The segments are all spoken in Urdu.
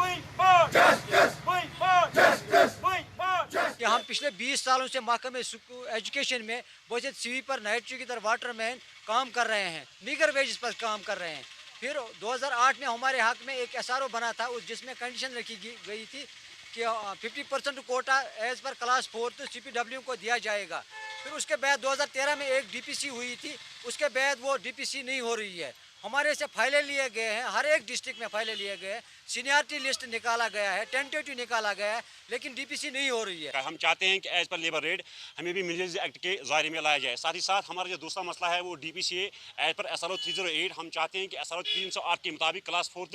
We want justice, we want justice, we want کہ ہم پچھلے 20 سالوں سے محکمہ ایجوکیشن میں بہت سے سویپر نائٹ ٹیکیٹر واٹر مین کام کر رہے ہیں، میگر ویجز پر کام کر رہے ہیں. پھر 2008 میں ہمارے حق میں ایک ایس آر او بنا تھا جس میں کنڈیشن رکھی گئی تھی کہ 50% کوٹا ایز پر کلاس 4 سی پی ڈبلیو کو دیا جائے گا. پھر اس کے بعد 2013 میں ایک ڈی پی سی ہوئی تھی، اس کے بعد وہ ڈی پی سی نہیں ہو رہی ہے. ہمارے سے فائلیں لیے گئے ہیں، ہر ایک ڈسٹرکٹ میں فائلیں لیے گئے ہیں، سینیارٹی لسٹ نکالا گیا ہے، ٹینٹیٹو نکالا گیا ہے، لیکن ڈی پی سی نہیں ہو رہی ہے. ہم چاہتے ہیں کہ ایز پر لیبر ریٹ ہمیں بھی ملیز ایکٹ کے دائرے میں لایا جائے. ساتھ ہی ساتھ ہمارا جو دوسرا مسئلہ ہے وہ ڈی پی سی ہے as per S R O 308. ہم چاہتے ہیں کہ ایس آر او 308 کے مطابق کلاس 4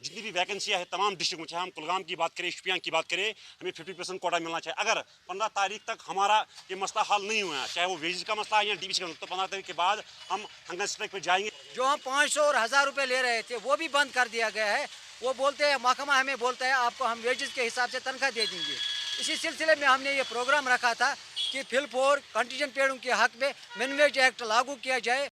جتنی بھی ویکنسیاں ہیں تمام ڈسٹرکٹ میں، چاہے ہم کلگام کی بات کریں، شوپیان کی بات کریں، ہمیں 50% کوٹا ملنا چاہیے. اگر 15 تاریخ تک ہمارا یہ مسئلہ حل نہیں ہوا، چاہے وہ ویجز کا مسئلہ ہے یا ڈی پی سی کا مسئلہ، تو 15 تاریخ کے بعد ہم ہنگر اسٹرائک پہ جائیں گے. جو ہم 500 اور 1000 روپے لے رہے تھے وہ بھی بند کر دیا گیا ہے. وہ بولتے ہیں، محکمہ ہمیں بولتا ہے آپ کو ہم ویجز کے حساب سے تنخواہ دے دیں گے. اسی سلسلے میں ہم نے یہ پروگرام رکھا تھا کہ فل فور کنٹیجنٹ پیڑوں کے حق میں منیمم ویج ایکٹ لاگو کیا جائے.